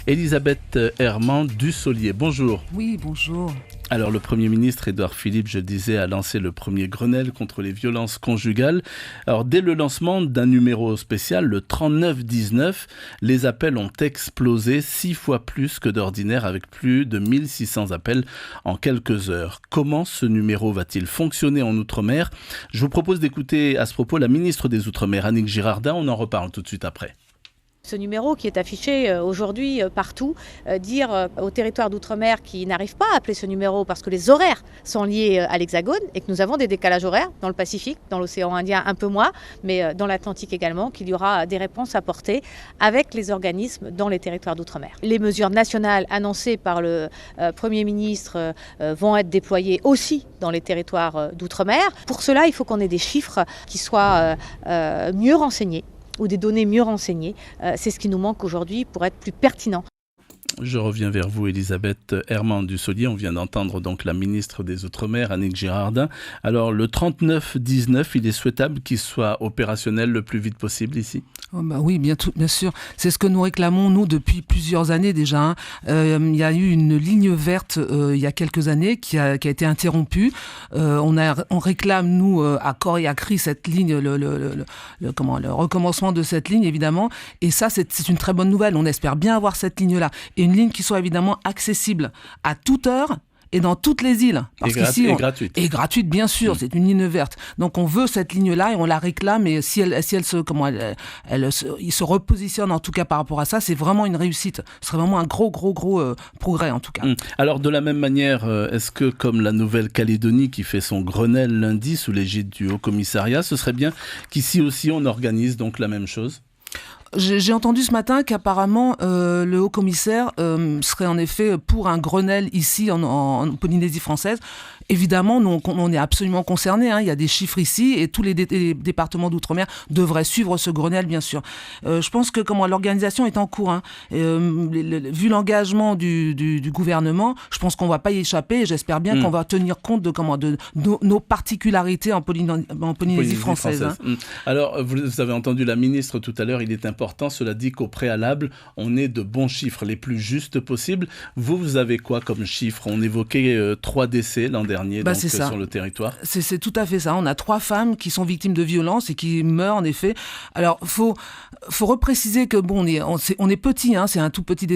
Elisabeth Herman Dussolier, bonjour. Oui, bonjour. Alors le Premier ministre Édouard Philippe, je le disais, a lancé le premier Grenelle contre les violences conjugales. Alors dès le lancement d'un numéro spécial, le 3919, les appels ont explosé 6 fois plus que d'ordinaire avec plus de 1600 appels en quelques heures. Comment ce numéro va-t-il fonctionner en Outre-mer ? Je vous propose d'écouter à ce propos la ministre des Outre-mer, Annick Girardin. On en reparle tout de suite après. Ce numéro qui est affiché aujourd'hui partout, dire aux territoires d'outre-mer qui n'arrivent pas à appeler ce numéro parce que les horaires sont liés à l'Hexagone et que nous avons des décalages horaires dans le Pacifique, dans l'océan Indien un peu moins, mais dans l'Atlantique également, qu'il y aura des réponses apportées avec les organismes dans les territoires d'outre-mer. Les mesures nationales annoncées par le Premier ministre vont être déployées aussi dans les territoires d'outre-mer. Pour cela, il faut qu'on ait des chiffres qui soient mieux renseignés, ou des données mieux renseignées. C'est ce qui nous manque aujourd'hui pour être plus pertinent. Je reviens vers vous, Elisabeth Herman Dussolier. On vient d'entendre donc la ministre des Outre-mer, Annick Girardin. Alors, le 3919, il est souhaitable qu'il soit opérationnel le plus vite possible ici ? Oui, bien sûr. C'est ce que nous réclamons, nous, depuis plusieurs années déjà. Il y a eu une ligne verte il y a quelques années qui a été interrompue. On réclame, nous, à corps et à cri, cette ligne, le recommencement de cette ligne, évidemment. Et ça, c'est une très bonne nouvelle. On espère bien avoir cette ligne-là. Et une ligne qui soit évidemment accessible à toute heure et dans toutes les îles. Et gratuite. Et gratuite, bien sûr, c'est une ligne verte. Donc on veut cette ligne-là et on la réclame. Et si elle se repositionne en tout cas par rapport à ça, c'est vraiment une réussite. Ce serait vraiment un gros progrès en tout cas. Alors de la même manière, est-ce que comme la Nouvelle-Calédonie qui fait son Grenelle lundi sous l'égide du Haut-Commissariat, ce serait bien qu'ici aussi on organise donc la même chose ? J'ai entendu ce matin qu'apparemment le haut-commissaire serait en effet pour un Grenelle ici en Polynésie française. Évidemment, nous, on est absolument concernés. Il y a des chiffres ici et tous les départements d'outre-mer devraient suivre ce Grenelle, bien sûr. Je pense que l'organisation est en cours. Vu l'engagement du gouvernement, je pense qu'on ne va pas y échapper et j'espère bien qu'on va tenir compte de nos particularités en Polynésie française. Alors, vous avez entendu la ministre tout à l'heure, il est important, cela dit qu'au préalable, on ait de bons chiffres, les plus justes possibles. Vous avez quoi comme chiffres ? On évoquait 3 décès l'an dernier sur le territoire. C'est tout à fait ça. On a 3 femmes qui sont victimes de violences et qui meurent en effet. Alors, faut repréciser que on est petit, c'est un tout petit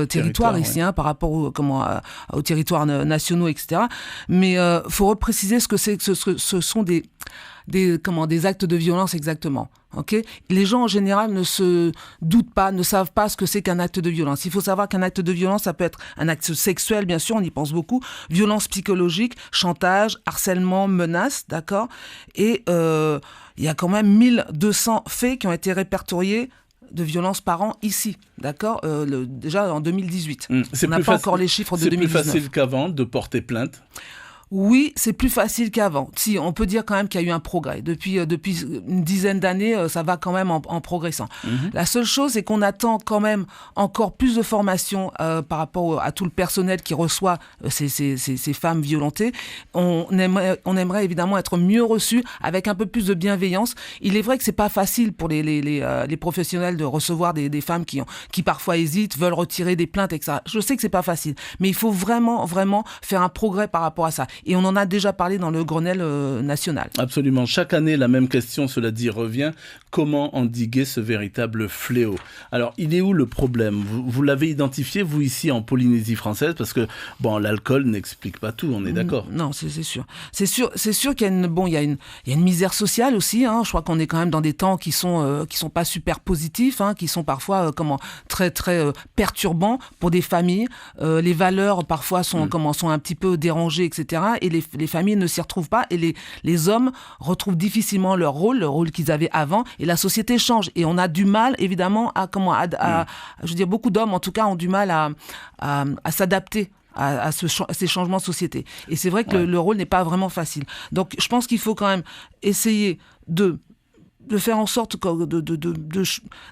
territoire ici, par rapport aux territoires nationaux, etc. Mais faut repréciser ce que c'est que ce sont des actes de violence exactement. Okay ? Les gens en général ne se doutent pas, ne savent pas ce que c'est qu'un acte de violence. Il faut savoir qu'un acte de violence, ça peut être un acte sexuel, bien sûr, on y pense beaucoup, violence psychologique, chantage, harcèlement, menace, d'accord ? Et il y a quand même 1200 faits qui ont été répertoriés de violences par an ici, d'accord ? Déjà en 2018. On n'a pas encore les chiffres de 2019. C'est plus facile qu'avant de porter plainte ? Oui, c'est plus facile qu'avant. Si, on peut dire quand même qu'il y a eu un progrès. Depuis une dizaine d'années, ça va quand même en progressant. La seule chose, c'est qu'on attend quand même encore plus de formation par rapport à tout le personnel qui reçoit ces femmes violentées. On aimerait évidemment être mieux reçus avec un peu plus de bienveillance. Il est vrai que c'est pas facile pour les professionnels de recevoir des femmes qui parfois hésitent, veulent retirer des plaintes, etc. Je sais que c'est pas facile, mais il faut vraiment faire un progrès par rapport à ça. Et on en a déjà parlé dans le Grenelle national. Absolument. Chaque année, la même question, cela dit, revient. Comment endiguer ce véritable fléau ? Alors, il est où le problème ? Vous l'avez identifié, vous, ici, en Polynésie française ? Parce que, l'alcool n'explique pas tout, on est d'accord ? Non, c'est sûr. C'est sûr qu'il y a une misère sociale aussi. Je crois qu'on est quand même dans des temps qui sont pas super positifs, qui sont parfois très, très perturbants pour des familles. Les valeurs, parfois, sont un petit peu dérangées, etc. Et les familles ne s'y retrouvent pas et les hommes retrouvent difficilement le rôle qu'ils avaient avant et la société change et on a du mal évidemment beaucoup d'hommes en tout cas ont du mal à s'adapter à ces changements de société et c'est vrai que le rôle n'est pas vraiment facile. Donc je pense qu'il faut quand même essayer de de faire en sorte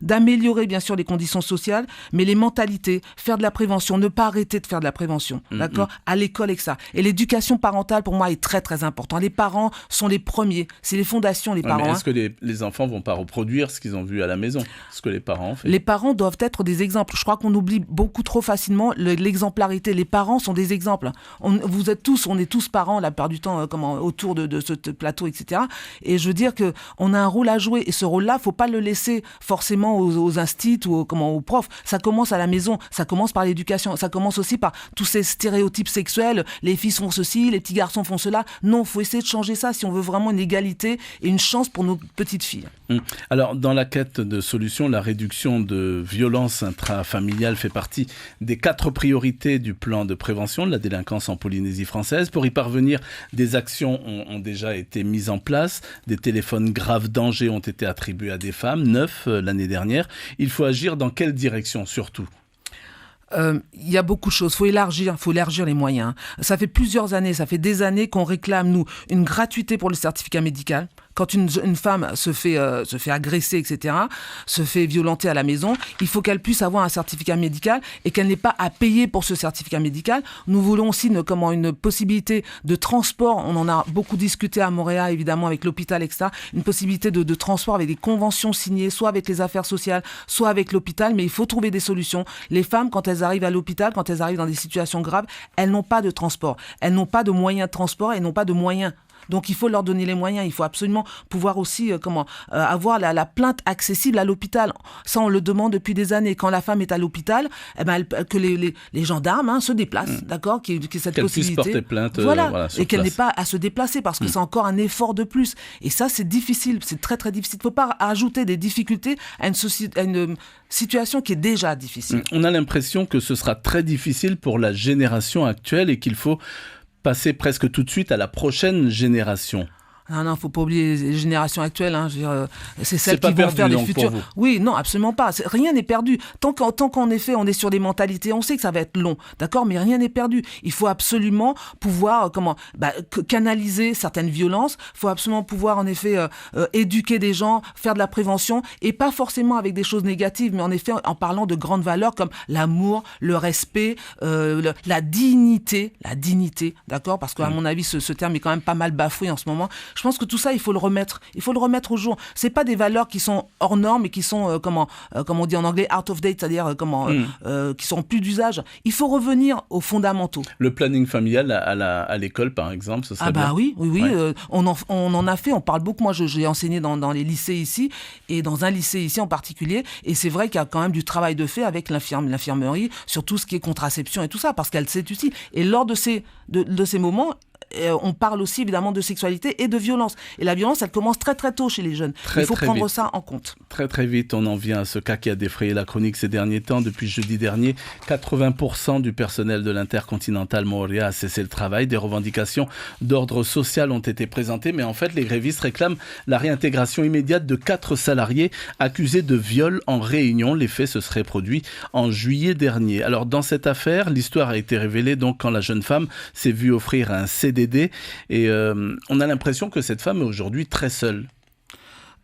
d'améliorer bien sûr les conditions sociales, mais les mentalités, faire de la prévention, ne pas arrêter de faire de la prévention, d'accord, à l'école et que ça. Et l'éducation parentale pour moi est très très important. Les parents sont les premiers, c'est les fondations les parents. Mais est-ce que les enfants vont pas reproduire ce qu'ils ont vu à la maison, ce que les parents ont fait? Les parents doivent être des exemples. Je crois qu'on oublie beaucoup trop facilement l'exemplarité. Les parents sont des exemples. On est tous parents la plupart du temps autour de ce plateau, etc. Et je veux dire que on a un rôle à jouer et ce rôle-là, faut pas le laisser forcément aux instituts ou aux profs. Ça commence à la maison, ça commence par l'éducation, ça commence aussi par tous ces stéréotypes sexuels. Les filles font ceci, les petits garçons font cela. Non, faut essayer de changer ça si on veut vraiment une égalité et une chance pour nos petites filles. Alors, dans la quête de solutions, la réduction de violences intrafamiliales fait partie des 4 priorités du plan de prévention de la délinquance en Polynésie française. Pour y parvenir, des actions ont déjà été mises en place. Des téléphones grave danger ont été attribués à des femmes, 9 l'année dernière. Il faut agir dans quelle direction surtout ? Il y a beaucoup de choses. Faut élargir les moyens. Ça fait plusieurs années, ça fait des années qu'on réclame, nous, une gratuité pour le certificat médical. Quand une femme se fait agresser, etc., se fait violenter à la maison, il faut qu'elle puisse avoir un certificat médical et qu'elle n'ait pas à payer pour ce certificat médical. Nous voulons aussi une possibilité de transport. On en a beaucoup discuté à Montréal, évidemment, avec l'hôpital, etc. Une possibilité de transport avec des conventions signées, soit avec les affaires sociales, soit avec l'hôpital. Mais il faut trouver des solutions. Les femmes, quand elles arrivent à l'hôpital, quand elles arrivent dans des situations graves, elles n'ont pas de transport. Elles n'ont pas de moyens de transport, elles n'ont pas de moyens. Donc il faut leur donner les moyens, il faut absolument pouvoir aussi avoir la plainte accessible à l'hôpital. Ça, on le demande depuis des années. Quand la femme est à l'hôpital, que les gendarmes se déplacent, d'accord, qu'il y ait cette possibilité. Qu'elle puisse porter plainte, et qu'elle n'ait pas à se déplacer parce que c'est encore un effort de plus. Et ça, c'est difficile, c'est très très difficile. Il ne faut pas ajouter des difficultés à une situation qui est déjà difficile. On a l'impression que ce sera très difficile pour la génération actuelle et qu'il faut passer presque tout de suite à la prochaine génération. Non, faut pas oublier les générations actuelles. C'est celles qui vont faire les futurs. Oui, non, absolument pas. Rien n'est perdu. Tant qu'en effet, on est sur des mentalités, on sait que ça va être long, d'accord, mais rien n'est perdu. Il faut absolument pouvoir canaliser certaines violences. Il faut absolument pouvoir, en effet, éduquer des gens, faire de la prévention, et pas forcément avec des choses négatives, mais en effet, en parlant de grandes valeurs comme l'amour, le respect, la dignité, d'accord, parce qu'à mon avis, ce terme est quand même pas mal bafoué en ce moment. Je pense que tout ça, il faut le remettre au jour. C'est pas des valeurs qui sont hors normes et qui sont, comme on dit en anglais, out of date, c'est-à-dire qui sont plus d'usage. Il faut revenir aux fondamentaux. Le planning familial à l'école, par exemple, ce serait bien. Oui. Ouais. On en a fait, on parle beaucoup. Moi, j'ai enseigné dans les lycées ici, et dans un lycée ici en particulier. Et c'est vrai qu'il y a quand même du travail de fait avec l'infirmerie sur tout ce qui est contraception et tout ça, parce qu'elle sait aussi. Et lors de ces moments, on parle aussi évidemment de sexualité et de violence. Et la violence, elle commence très très tôt chez les jeunes. Il faut prendre ça en compte. Très très vite, on en vient à ce cas qui a défrayé la chronique ces derniers temps. Depuis jeudi dernier, 80% du personnel de l'Intercontinental Moorea a cessé le travail. Des revendications d'ordre social ont été présentées, mais en fait, les grévistes réclament la réintégration immédiate de 4 salariés accusés de viol en Réunion. Les faits se seraient produits en juillet dernier. Alors, dans cette affaire, l'histoire a été révélée donc quand la jeune femme s'est vue offrir un CDD. Et on a l'impression que cette femme est aujourd'hui très seule.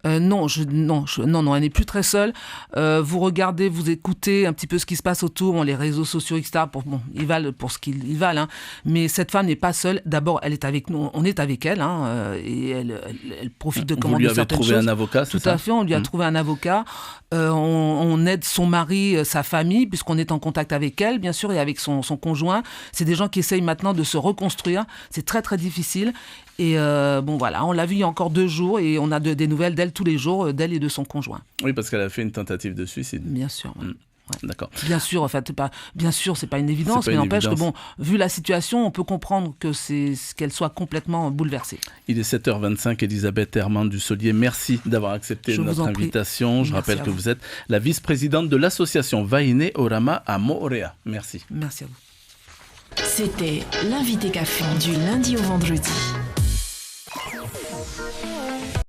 Non, elle n'est plus très seule. Vous regardez, vous écoutez un petit peu ce qui se passe autour, les réseaux sociaux, etc. Ils valent pour ce qu'ils valent. Mais cette femme n'est pas seule. D'abord, elle est avec nous, on est avec elle, et elle profite de commander certaines choses. Vous lui avez trouvé un avocat, c'est ça ? Tout à fait, on lui a trouvé un avocat. On aide son mari, sa famille, puisqu'on est en contact avec elle, bien sûr, et avec son conjoint. C'est des gens qui essayent maintenant de se reconstruire. C'est très, très difficile. Et on l'a vue il y a encore 2 jours et on a des nouvelles d'elle tous les jours, d'elle et de son conjoint. Oui, parce qu'elle a fait une tentative de suicide. Bien sûr, ouais. Ouais. D'accord. Bien sûr, c'est pas une évidence, mais n'empêche que vu la situation, on peut comprendre qu'elle soit complètement bouleversée. Il est 7h25, Elisabeth Herman Dussolier, merci d'avoir accepté notre invitation. Je rappelle que vous êtes la vice-présidente de l'association Wahine Orama à Moorea. Merci. Merci à vous. C'était l'invité café du lundi au vendredi.